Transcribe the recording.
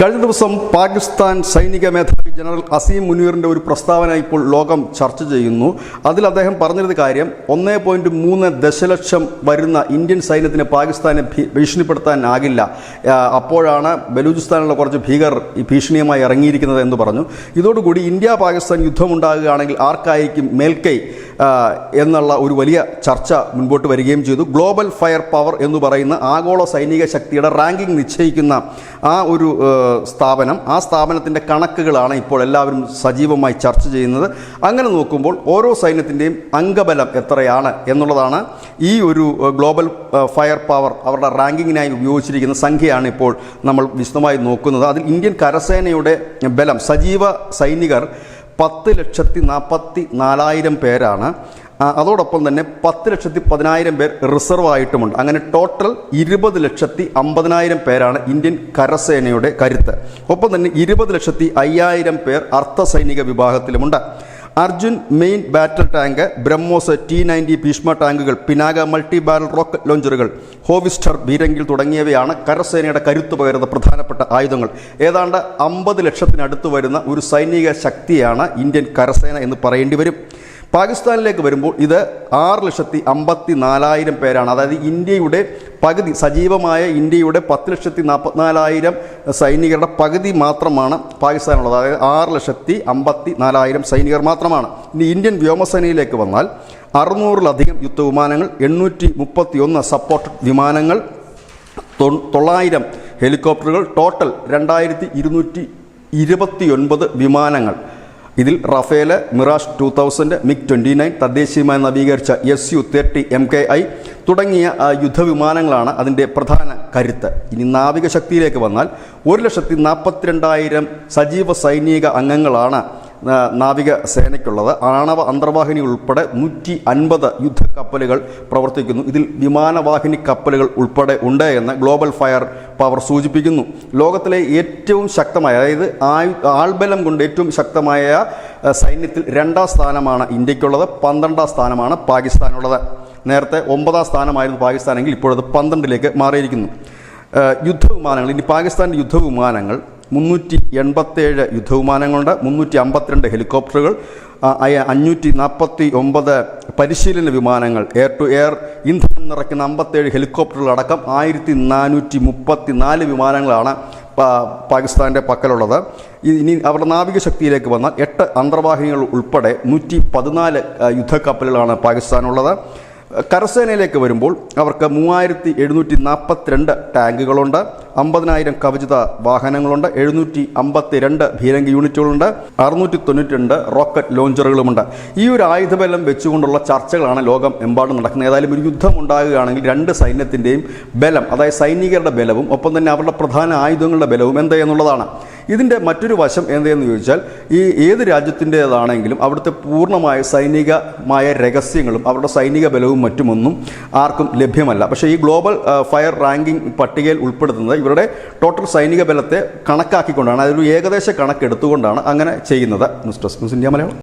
കഴിഞ്ഞ ദിവസം പാകിസ്ഥാൻ സൈനിക മേധാവി ജനറൽ അസീം മുനീറിൻ്റെ ഒരു പ്രസ്താവന ഇപ്പോൾ ലോകം ചർച്ച ചെയ്യുന്നു. അതിൽ അദ്ദേഹം പറഞ്ഞൊരു കാര്യം, 1.3 ദശലക്ഷം വരുന്ന ഇന്ത്യൻ സൈന്യത്തിന് പാകിസ്ഥാനെ ഭീഷണിപ്പെടുത്താനാകില്ല. അപ്പോഴാണ് ബലൂചിസ്ഥാനിലുള്ള കുറച്ച് ഭീകർ ഈ ഭീഷണിയുമായി ഇറങ്ങിയിരിക്കുന്നത് എന്ന് പറഞ്ഞു. ഇതോടുകൂടി ഇന്ത്യ പാകിസ്ഥാൻ യുദ്ധമുണ്ടാകുകയാണെങ്കിൽ ആർക്കായിരിക്കും മേൽക്കൈ എന്നുള്ള ഒരു വലിയ ചർച്ച മുൻപോട്ട് വരികയും ചെയ്തു. ഗ്ലോബൽ ഫയർ പവർ എന്ന് പറയുന്ന ആഗോള സൈനിക ശക്തിയുടെ റാങ്കിംഗ് നിശ്ചയിക്കുന്ന ആ ഒരു ആ സ്ഥാപനത്തിൻ്റെ കണക്കുകളാണ് ഇപ്പോൾ എല്ലാവരും സജീവമായി ചർച്ച ചെയ്യുന്നത്. അങ്ങനെ നോക്കുമ്പോൾ ഓരോ സൈന്യത്തിൻ്റെയും അംഗബലം എത്രയാണ് എന്നുള്ളതാണ് ഈ ഒരു ഗ്ലോബൽ ഫയർ പവർ അവരുടെ റാങ്കിങ്ങിനായി ഉപയോഗിച്ചിരിക്കുന്ന സംഖ്യയാണ് ഇപ്പോൾ നമ്മൾ വിശദമായി നോക്കുന്നത്. അതിൽ ഇന്ത്യൻ കരസേനയുടെ ബലം, സജീവ സൈനികർ 10,44,000 പേരാണ്. അതോടൊപ്പം തന്നെ 10,10,000 പേർ റിസർവ് ആയിട്ടുമുണ്ട്. അങ്ങനെ ടോട്ടൽ 20,50,000 പേരാണ് ഇന്ത്യൻ കരസേനയുടെ കരുത്ത്. ഒപ്പം തന്നെ 20,05,000 പേർ അർദ്ധസൈനിക വിഭാഗത്തിലുമുണ്ട്. Arjun main battle tank, BrahMos, T-90 Bhishma ടാങ്കുകൾ, പിനാക മൾട്ടി ബാരൽ റോക്കറ്റ് ലോഞ്ചറുകൾ, ഹോവിസ്റ്റർ, ബീരങ്കിൽ തുടങ്ങിയവയാണ് കരസേനയുടെ കരുത്ത് പകരുന്ന പ്രധാനപ്പെട്ട ആയുധങ്ങൾ. ഏതാണ്ട് 50 ലക്ഷത്തിനടുത്ത് വരുന്ന ഒരു സൈനിക ശക്തിയാണ് ഇന്ത്യൻ കരസേന എന്ന് പറയേണ്ടി വരും. പാകിസ്ഥാനിലേക്ക് വരുമ്പോൾ ഇത് 6,54,000 പേരാണ്. അതായത് ഇന്ത്യയുടെ പകുതി, സജീവമായ ഇന്ത്യയുടെ 10,44,000 സൈനികരുടെ പകുതി മാത്രമാണ് പാകിസ്ഥാനുള്ളത്. അതായത് 6,54,000 സൈനികർ മാത്രമാണ്. ഇനി ഇന്ത്യൻ വ്യോമസേനയിലേക്ക് വന്നാൽ 600-ലധികം യുദ്ധവിമാനങ്ങൾ, 831 സപ്പോർട്ട് വിമാനങ്ങൾ, 900 ഹെലികോപ്റ്ററുകൾ, ടോട്ടൽ 2,229 വിമാനങ്ങൾ. ഇതിൽ റഫേൽ, മിറാഷ് 2000, MiG-29, തദ്ദേശീയമായി നവീകരിച്ച Su-30 MKI തുടങ്ങിയ യുദ്ധവിമാനങ്ങളാണ് അതിൻ്റെ പ്രധാന കരുത്ത്. ഇനി നാവിക ശക്തിയിലേക്ക് വന്നാൽ 1,42,000 സജീവ സൈനിക അംഗങ്ങളാണ് നാവിക സേനയ്ക്കുള്ളത്. ആണവ അന്തർവാഹിനി ഉൾപ്പെടെ 150 യുദ്ധക്കപ്പലുകൾ പ്രവർത്തിക്കുന്നു. ഇതിൽ വിമാനവാഹിനി കപ്പലുകൾ ഉൾപ്പെടെ ഉണ്ട് എന്ന് ഗ്ലോബൽ ഫയർ പവർ സൂചിപ്പിക്കുന്നു. ലോകത്തിലെ ഏറ്റവും ശക്തമായ, അതായത് ആൾബലം കൊണ്ട് ഏറ്റവും ശക്തമായ സൈന്യത്തിൽ 2ാം സ്ഥാനമാണ് ഇന്ത്യക്കുള്ളത്. 12ാം സ്ഥാനമാണ് പാകിസ്ഥാനുള്ളത്. നേരത്തെ 9ാം സ്ഥാനമായിരുന്നു പാകിസ്ഥാനെങ്കിൽ ഇപ്പോഴത് 12ലേക്ക് മാറിയിരിക്കുന്നു. യുദ്ധവിമാനങ്ങൾ, ഇനി പാകിസ്ഥാൻ്റെ യുദ്ധവിമാനങ്ങൾ 387 യുദ്ധവിമാനങ്ങളുണ്ട്, 352 ഹെലികോപ്റ്ററുകൾ, 549 പരിശീലന വിമാനങ്ങൾ, എയർ ടു എയർ ഇന്ധനം നിറയ്ക്കുന്ന 57 ഹെലികോപ്റ്ററുകളടക്കം 1,434 വിമാനങ്ങളാണ് പാകിസ്ഥാൻ്റെ പക്കലുള്ളത്. ഇനി അവരുടെ നാവിക ശക്തിയിലേക്ക് വന്നാൽ 8 അന്തർവാഹിനികൾ ഉൾപ്പെടെ 114 യുദ്ധക്കപ്പലുകളാണ് പാകിസ്ഥാനുള്ളത്. കരസേനയിലേക്ക് വരുമ്പോൾ അവർക്ക് 3,742 ടാങ്കുകളുണ്ട്, 50,000 കവചിത വാഹനങ്ങളുണ്ട്, 752 ഭീരങ്കി യൂണിറ്റുകളുണ്ട്, 692 റോക്കറ്റ് ലോഞ്ചറുകളുമുണ്ട്. ഈ ഒരു ആയുധബലം വെച്ചുകൊണ്ടുള്ള ചർച്ചകളാണ് ലോകം എമ്പാടും നടക്കുന്നത്. ഏതായാലും ഒരു യുദ്ധം ഉണ്ടാകുകയാണെങ്കിൽ 2 സൈന്യത്തിൻ്റെയും ബലം, അതായത് സൈനികരുടെ ബലവും ഒപ്പം തന്നെ അവരുടെ പ്രധാന ആയുധങ്ങളുടെ ബലവും എന്ത് എന്നുള്ളതാണ്. ഇതിൻ്റെ മറ്റൊരു വശം എന്തെന്ന് ചോദിച്ചാൽ, ഈ ഏത് രാജ്യത്തിൻ്റേതാണെങ്കിലും അവിടുത്തെ പൂർണ്ണമായ സൈനികമായ രഹസ്യങ്ങളും അവരുടെ സൈനിക ബലവും മറ്റുമൊന്നും ആർക്കും ലഭ്യമല്ല. പക്ഷേ ഈ ഗ്ലോബൽ ഫയർ റാങ്കിംഗ് പട്ടികയിൽ ഉൾപ്പെടുത്തുന്നത് ഇവരുടെ ടോട്ടൽ സൈനിക ബലത്തെ കണക്കാക്കിക്കൊണ്ടാണ്, അതൊരു ഏകദേശ കണക്കെടുത്തുകൊണ്ടാണ് അങ്ങനെ ചെയ്യുന്നത്. News desk news India Malayalam.